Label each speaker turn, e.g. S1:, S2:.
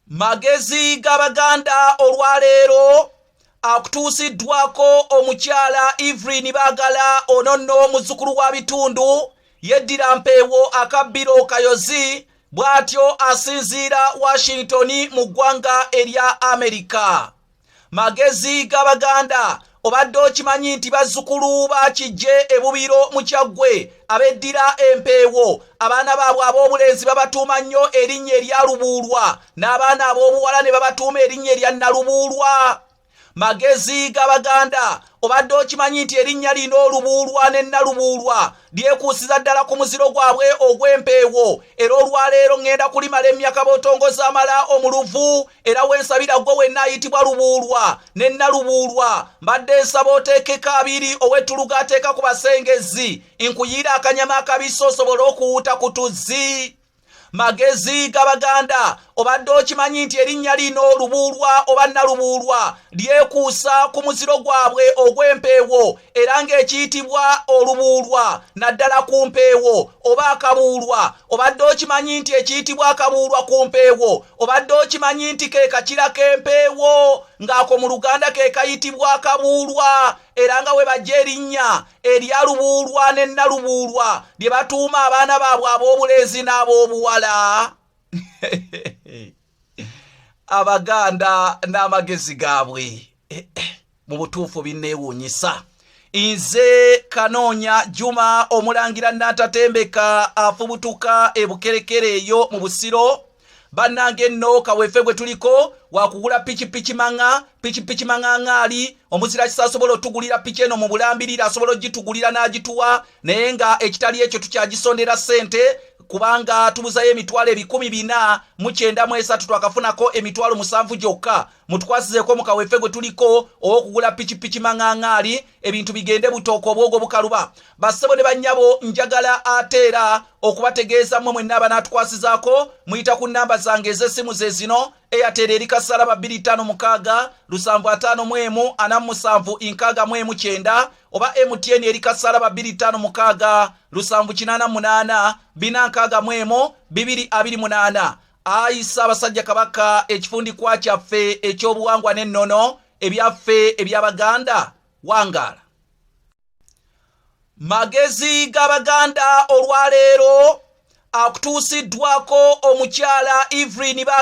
S1: Magezi g'Abaganda olwaleero akutuusiddwako omukyala Evelyn Baagala Ennono muzzukulu wa bitundu yeddira Empeewo akabbiro kayozi bw'atyo asinziira Washington mu ggwanga erya Amerika. Magezi g'Abaganda obadde okimanyi nti bazzukulu bakijje ebubiro mu Kyaggwe abeddira Empeewo abaana baabwe ab'obulenzi babatuuma nnyo erinnya erya Lubuulwa n'abaana ab'obuwala ne babatuuma erinnya erya Lubuulwa. Magezi g'Abaganda obadde okimanyi nti erinnya lino Lubuulwa ne Lubuulwa lyekuusiza ddala ku muziro gwabwe ogw'Empeewo era olwaleero ngenda kulimala emyaka b'otongoza amala omuluvu era wensabira gwe wenna ayitibwa Lubuulwa ne Lubuulwa mbadde nsaba oteekeko abiri ow'ettuluga ateeka ku basengezi nkuyira akanyama akabisi osobole okuwuuta ku tuzzi. Magezi g'Abaganda obadde okimanyi nti erinnya lino Lubuulwa oba Lubuulwa lyekuusa ku muziro gwabwe ogw'Empeewo era ng'ekiyitibwa Olubuulwa naddala ku Mpeewo oba Akabuulwa. Obadde okimanyi nti ekiyitibwa Akabuulwa ku Mpeewo obadde okimanyi nti ke kakira k'Empeewo ng'ako mu Luganda ke kayitibwa Akabuulwa era nga we bajja erinnya erya Lubuulwa ne Lubuulwa lye batuuma abaana baabwe ab'obulenzi n'ab'obuwala. Abaganda n'amagezi gaabwe mu butuufu binneewuunyisa. Nze Kanoonya Juma omulangira Nnatatembeka afubutuka ebukerekere eyo mu Busiro. Bannange nno kaweeffe gwe tuliko wakugula pikipiki manga ngaali omuzira kisa asobola otugulira piki eno mu Bulambirira asobola ogitugulira n'agituwa naye nga ekitali ekyo tukyagisondera ssente kubanga tubuzayo emitwalo 1,493 twakafunako emitwalo 7 gyokka. Mutukwasizeeko mu kaweeffe gwe tuliko okugula pikipiki mangaŋŋaali ebintu bigende butooko obwogo bukaluba. Bassebo ne bannyabo njagala ate era okubategeeza mmwe mwenna abanaatukwasizaako muyita ku nnamba zange ez'essimu ze zino: Airtel eri kasaraba 256 751 47 69 oba MTN eri kasaraba 256 788 461 228. Ayisa abasajja kabaka ekifundikwa kyaffe ekyobuwangwa n'ennono ebyaffe eby'Abaganda wangala. Magezi g'Abaganda olwaleero akutuusiddwako omukyala Evelyn Baagala